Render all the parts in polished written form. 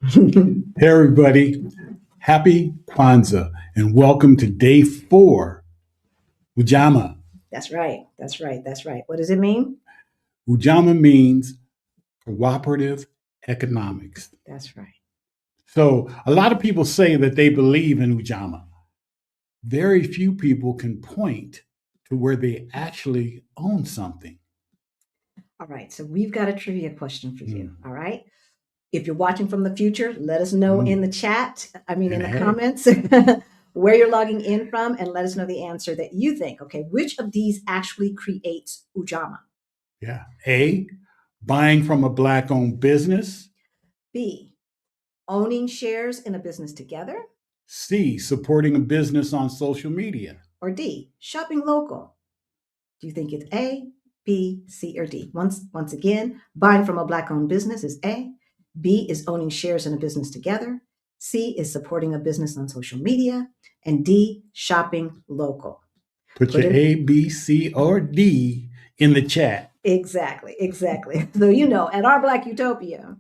Hey, everybody. Happy Kwanzaa and welcome to day 4, Ujamaa. That's right. That's right. That's right. What does it mean? Ujamaa means cooperative economics. That's right. So, a lot of people say that they believe in Ujamaa. Very few people can point to where they actually own something. All right. So we've got a trivia question for you. All right. If you're watching from the future, let us know in the chat. In the comments where you're logging in from, and let us know the answer that you think. Okay. Which of these actually creates Ujamaa? Yeah. A, buying from a Black owned business. B, owning shares in a business together. C, supporting a business on social media. Or D, shopping local. Do you think it's A, B, C, or D? Once again, buying from a Black owned business is A. B is owning shares in a business together. C is supporting a business on social media. And D, shopping local. Put your A, B, C, or D in the chat. Exactly. So, at Our Black Utopia,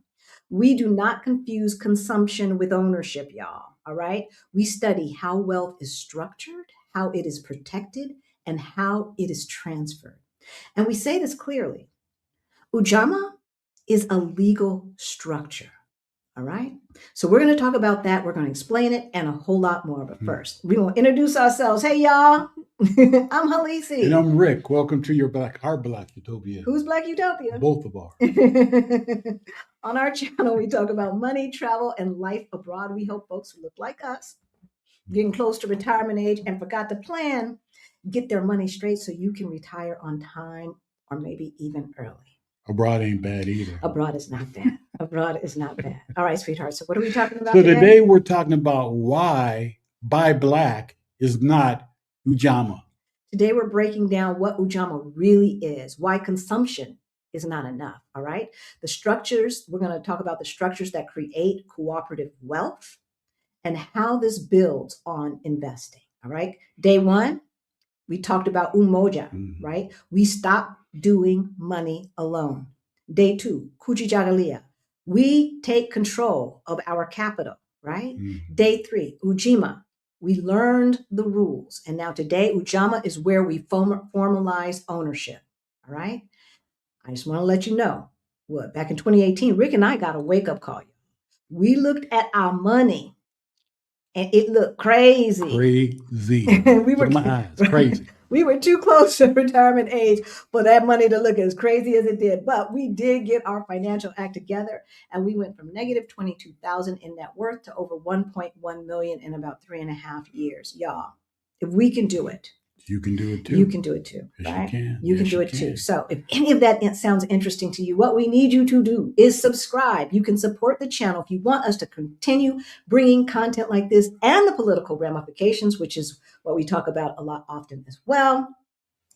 we do not confuse consumption with ownership, y'all. All right. We study how wealth is structured, how it is protected, and how it is transferred. And we say this clearly. Ujamaa is a legal structure. All right. So we're going to talk about that. We're going to explain it and a whole lot more. But first, we want to introduce ourselves. Hey, y'all. I'm Halisi. And I'm Rick. Welcome to Our Black Utopia. Who's Black Utopia? Both of ours. On our channel, we talk about money, travel, and life abroad. We help folks who look like us, getting close to retirement age and forgot to plan, get their money straight so you can retire on time or maybe even early. Abroad ain't bad either. Abroad is not bad. Abroad is not bad. All right, sweetheart. So what are we talking about today? So today we're talking about why buy Black is not Ujamaa. Today we're breaking down what Ujamaa really is, why consumption is not enough. All right. The structures, we're going to talk about the structures that create cooperative wealth and how this builds on investing. All right. Day 1, we talked about umoja, right? We stop doing money alone. Day 2, kujijagalia. We take control of our capital, right? Day 3, ujima. We learned the rules. And now today, Ujamaa is where we formalize ownership. All right. I just want to let you know what back in 2018, Rick and I got a wake-up call. We looked at our money and it looked crazy. We were my eyes, crazy. We were too close to retirement age for that money to look as crazy as it did. But we did get our financial act together, and we went from negative 22,000 in net worth to over 1.1 million in about 3.5 years. Y'all, if we can do it, you can do it too. You can do it too. Yes, right? You can. You can do it too. So if any of that sounds interesting to you, what we need you to do is subscribe. You can support the channel if you want us to continue bringing content like this and the political ramifications, which is what we talk about a lot often as well.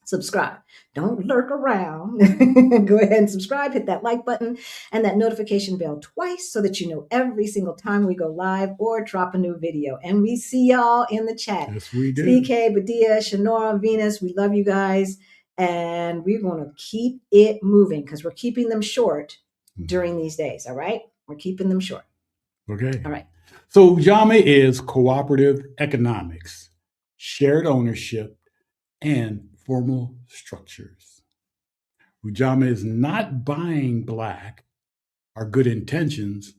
Subscribe. Don't lurk around. Go ahead and subscribe, hit that like button and that notification bell twice so that you know every single time we go live or drop a new video. And we see y'all in the chat. Yes, we do. CK, Badia, Shanora, Venus, we love you guys. And we're going to keep it moving because we're keeping them short during these days. All right. We're keeping them short. Okay. All right. So Ujamaa is cooperative economics, shared ownership, and formal structures. Ujamaa is not buying Black or good intentions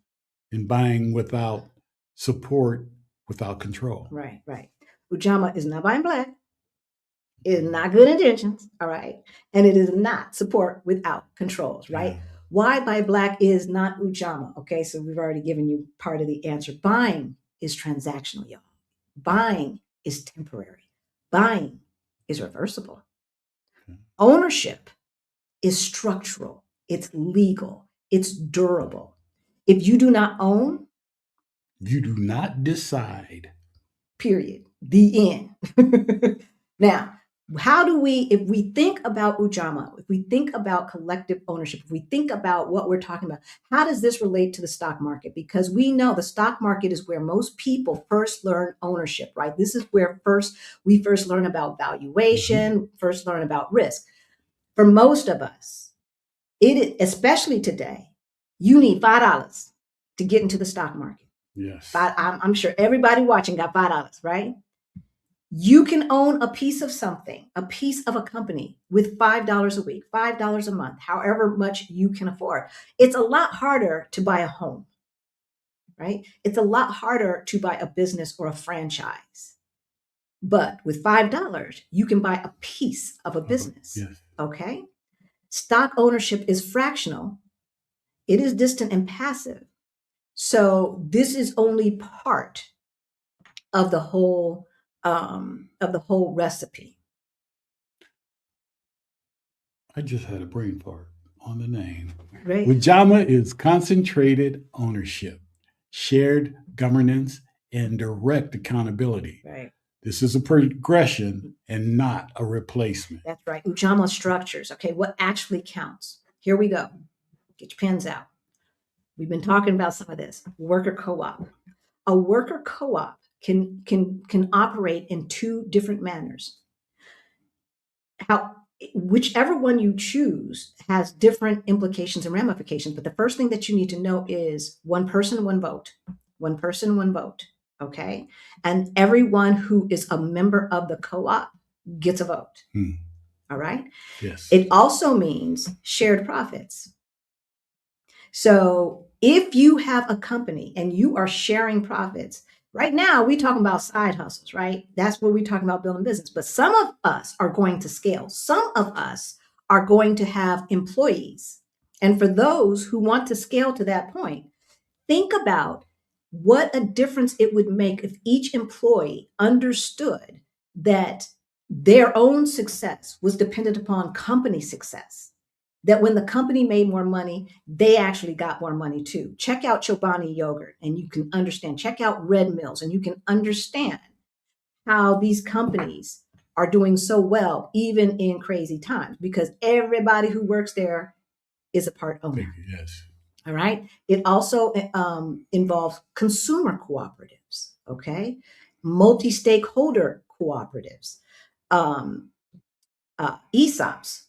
and buying without support, without control. Right. Ujamaa is not buying Black. It is not good intentions, all right? And it is not support without controls, right? Yeah. Why buy Black is not Ujamaa, okay? So we've already given you part of the answer. Buying is transactional, y'all. Buying is temporary. Buying is reversible. Ownership is structural. It's legal. It's durable. If you do not own, you do not decide. Period. The end. Now, how do we, if we think about Ujamaa, if we think about collective ownership, if we think about what we're talking about, how does this relate to the stock market? Because we know the stock market is where most people first learn ownership, right? This is where we first learn about valuation, first learn about risk. For most of us, especially today, you need $5 to get into the stock market. Yes. I'm sure everybody watching got $5, right? You can own a piece of something, a piece of a company with $5 a week, $5 a month, however much you can afford. It's a lot harder to buy a home, right? It's a lot harder to buy a business or a franchise. But with $5, you can buy a piece of a business. Yes. Okay? Stock ownership is fractional. It is distant and passive. So this is only part of the whole recipe. I just had a brain fart on the name. Right. Ujamaa is concentrated ownership, shared governance, and direct accountability. Right. This is a progression and not a replacement. That's right. Ujamaa structures. Okay, what actually counts? Here we go. Get your pens out. We've been talking about some of this. Worker co-op. A worker co-op can operate in two different manners. Whichever one you choose has different implications and ramifications. But the first thing that you need to know is one person, one vote. One person, one vote. Okay. And everyone who is a member of the co-op gets a vote. All right. Yes. It also means shared profits. So if you have a company and you are sharing profits, right now we talking about side hustles, right? That's what we're talking about building business. But some of us are going to scale. Some of us are going to have employees. And for those who want to scale to that point, think about what a difference it would make if each employee understood that their own success was dependent upon company success. That when the company made more money, they actually got more money too. Check out Chobani yogurt and you can understand. Check out Red Mills and you can understand how these companies are doing so well, even in crazy times, because everybody who works there is a part owner. Yes. All right. It also involves consumer cooperatives, okay? Multi-stakeholder cooperatives, ESOPs.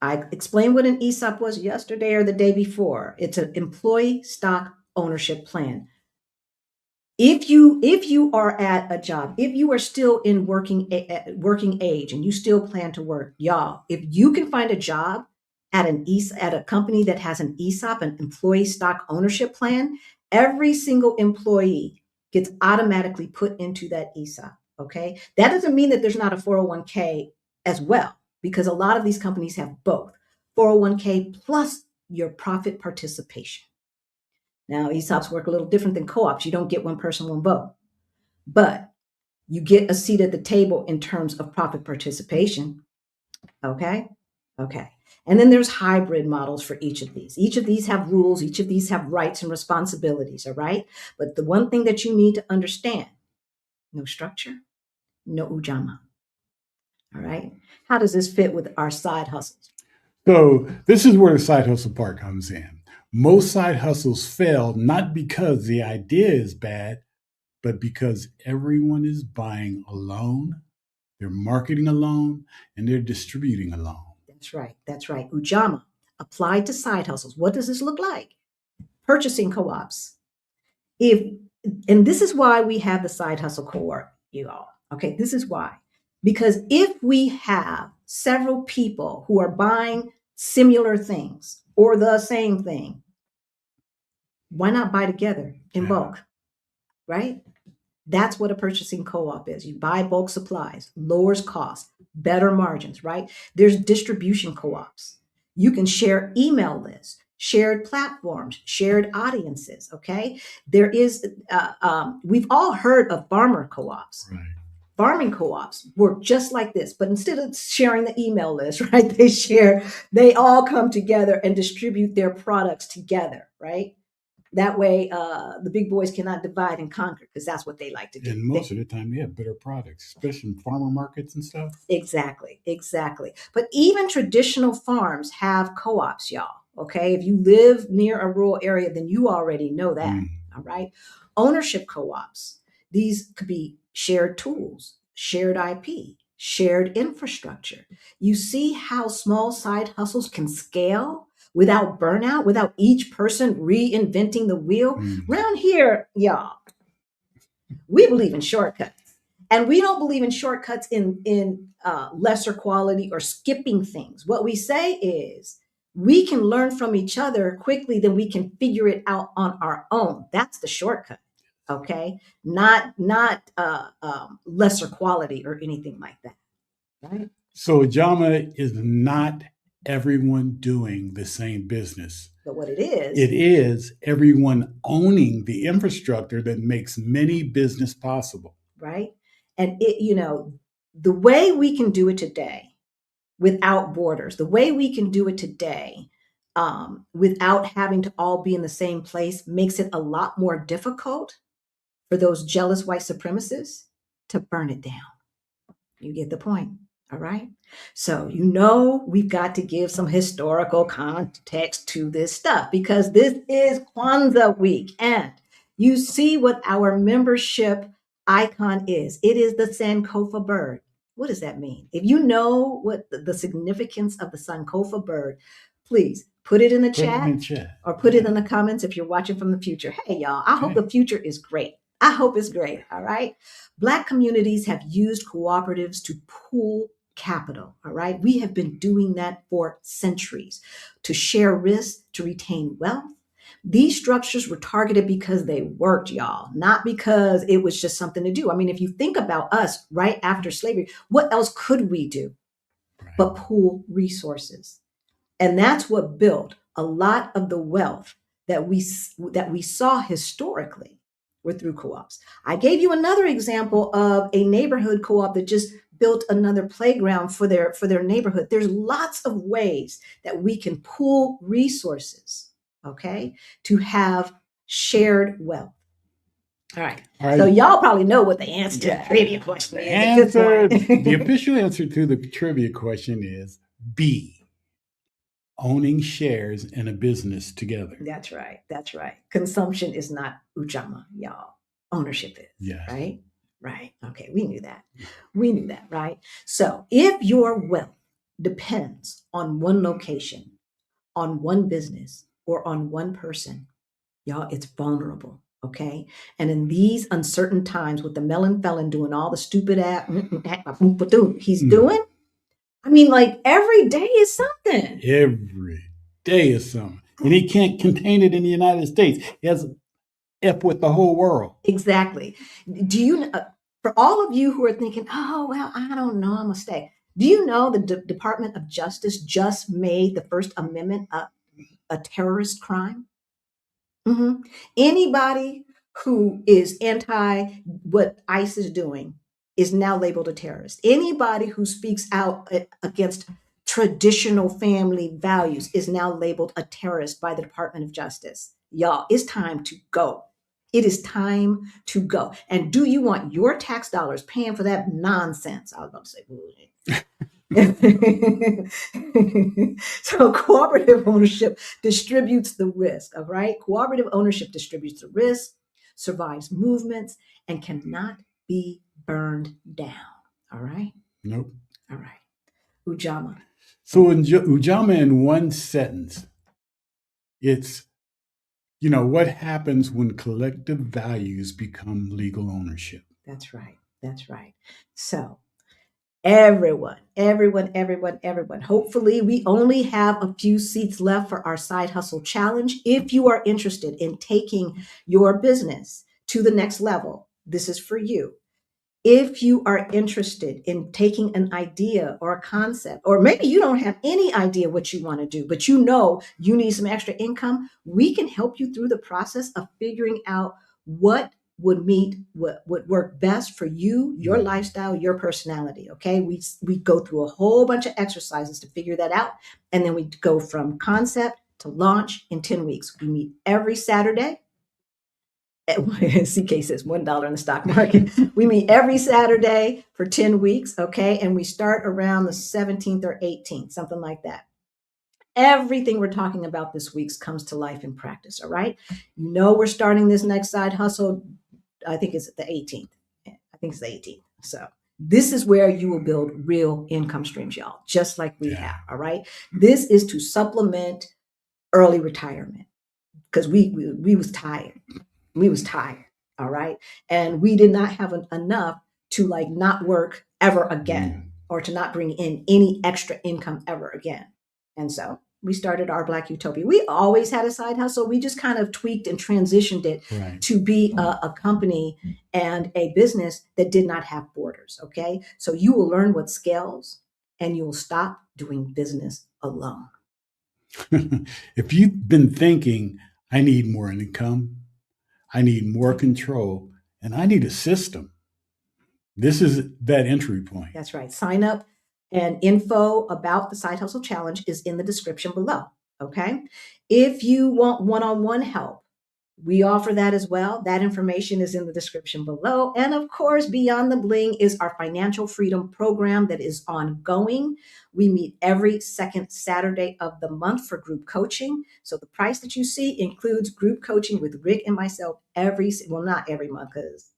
I explained what an ESOP was yesterday or the day before. It's an employee stock ownership plan. If you are at a job, if you are still in working age and you still plan to work, y'all, if you can find a job at a company that has an ESOP, an employee stock ownership plan, every single employee gets automatically put into that ESOP. Okay, that doesn't mean that there's not a 401k as well, because a lot of these companies have both 401k plus your profit participation. Now, ESOPs work a little different than co-ops. You don't get one person, one vote, but you get a seat at the table in terms of profit participation. Okay. Okay. And then there's hybrid models for each of these. Each of these have rules. Each of these have rights and responsibilities. All right. But the one thing that you need to understand, no structure, no Ujamaa. All right. How does this fit with our side hustles? So this is where the side hustle part comes in. Most side hustles fail not because the idea is bad, but because everyone is buying alone, they're marketing alone, and they're distributing alone. That's right. That's right. Ujamaa applied to side hustles. What does this look like? Purchasing co-ops. And this is why we have the side hustle cohort, you all. Okay, this is why. Because if we have several people who are buying similar things or the same thing, why not buy together in bulk? Right? That's what a purchasing co-op is. You buy bulk supplies, lowers costs, better margins, right? There's distribution co-ops. You can share email lists, shared platforms, shared audiences, okay? There is, we've all heard of farmer co-ops. Right. Farming co-ops work just like this, but instead of sharing the email list, right? They all come together and distribute their products together, right? That way, the big boys cannot divide and conquer, because that's what they like to do. And most of the time, they have better products, especially in farmer markets and stuff. Exactly, exactly. But even traditional farms have co-ops, y'all. Okay, if you live near a rural area, then you already know that. All right. Ownership co-ops. These could be shared tools, shared IP, shared infrastructure. You see how small side hustles can scale without burnout, without each person reinventing the wheel. Around here, y'all, we believe in shortcuts. And we don't believe in shortcuts in lesser quality or skipping things. What we say is we can learn from each other quickly, then we can figure it out on our own. That's the shortcut, okay? Not lesser quality or anything like that, right? So Ujamaa is not everyone doing the same business. But what it is everyone owning the infrastructure that makes many business possible. Right? And the way we can do it today without borders, the way we can do it today without having to all be in the same place makes it a lot more difficult for those jealous white supremacists to burn it down. You get the point. All right. So, we've got to give some historical context to this stuff because this is Kwanzaa week. And you see what our membership icon is. It is the Sankofa bird. What does that mean? If you know what the significance of the Sankofa bird, please put it in the chat or put it in the comments if you're watching from the future. Hey, y'all, I hope the future is great. I hope it's great. All right. Black communities have used cooperatives to pool capital. All right. We have been doing that for centuries to share risk, to retain wealth. These structures were targeted because they worked, y'all, not because it was just something to do. I mean, if you think about us right after slavery, what else could we do but pool resources? And that's what built a lot of the wealth that we saw historically were through co-ops. I gave you another example of a neighborhood co-op that just built another playground for their neighborhood. There's lots of ways that we can pool resources, okay, to have shared wealth. All right. So y'all probably know what the answer to the trivia question is. The official answer to the trivia question is B. Owning shares in a business together. That's right. That's right. Consumption is not Ujamaa, y'all. Ownership is. Yes. Right? Right. Okay. We knew that. We knew that, right? So if your wealth depends on one location, on one business, or on one person, y'all, it's vulnerable. Okay. And in these uncertain times with the melon felon doing all the stupid he's doing, I mean, like every day is something. Every day is something. And he can't contain it in the United States. He has F with the whole world. Exactly. Do you, for all of you who are thinking, oh, well, I don't know, I'm going to stay. Do you know the Department of Justice just made the First Amendment a terrorist crime? Mm-hmm. Anybody who is anti what ICE is doing is now labeled a terrorist. Anybody who speaks out against traditional family values is now labeled a terrorist by the Department of Justice. Y'all, it's time to go. It is time to go. And do you want your tax dollars paying for that nonsense? I was about to say, so cooperative ownership distributes the risk, all right? Cooperative ownership distributes the risk, survives movements, and cannot be burned down, all right? Nope. All right. Ujamaa. So in Ujamaa, in one sentence, it's, what happens when collective values become legal ownership? That's right. That's right. So everyone. Hopefully, we only have a few seats left for our side hustle challenge. If you are interested in taking your business to the next level, this is for you. If you are interested in taking an idea or a concept, or maybe you don't have any idea what you want to do, but you need some extra income, we can help you through the process of figuring out what would work best for you, your lifestyle, your personality. Okay. We go through a whole bunch of exercises to figure that out. And then we go from concept to launch in 10 weeks. We meet every Saturday. CK says $1 in the stock market. We meet every Saturday for 10 weeks. Okay. And we start around the 17th or 18th, something like that. Everything we're talking about this week comes to life in practice. All right. We're starting this next side hustle. I think it's the 18th. I think it's the 18th. So this is where you will build real income streams, y'all, just like we have. All right. This is to supplement early retirement because we was tired. We was tired. All right. And we did not have enough to like not work ever again or to not bring in any extra income ever again. And so we started Our Black Utopia. We always had a side hustle. We just kind of tweaked and transitioned it to be a company and a business that did not have borders. Okay. So you will learn what scales and you will stop doing business alone. If you've been thinking, I need more income, I need more control, and I need a system, this is that entry point. That's right. Sign up, and info about the Side Hustle Challenge is in the description below. Okay. If you want one-on-one help, we offer that as well. That information is in the description below. And of course, Beyond the Bling is our financial freedom program that is ongoing. We meet every second Saturday of the month for group coaching. So the price that you see includes group coaching with Rick and myself not every month, because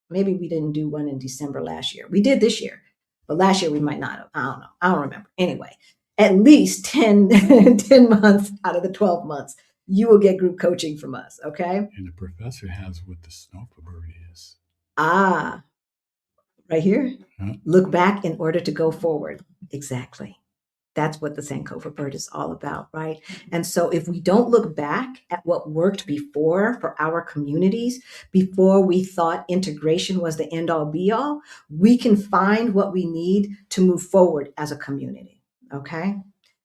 maybe we didn't do one in December last year. We did this year, but last year we might not have. I don't know. I don't remember. Anyway, at least 10 months out of the 12 months, you will get group coaching from us, okay? And the professor has what the Snowflake bird is. Ah, right here. Look back in order to go forward. Exactly. That's what the Sankofa bird is all about, right? And so if we don't look back at what worked before for our communities, before we thought integration was the end all be all, we can find what we need to move forward as a community, okay?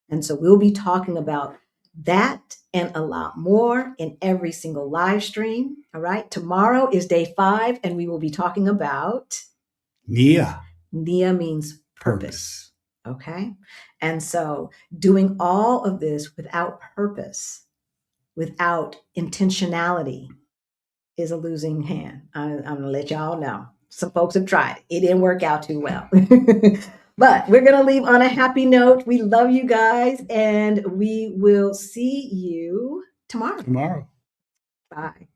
And so we'll be talking about that and a lot more in every single live stream, all right? Tomorrow is day 5, and we will be talking about Nia. Nia means purpose. Okay. And so doing all of this without purpose, without intentionality, is a losing hand. I'm going to let y'all know. Some folks have tried. It didn't work out too well. But we're going to leave on a happy note. We love you guys, and we will see you tomorrow. Tomorrow. Bye.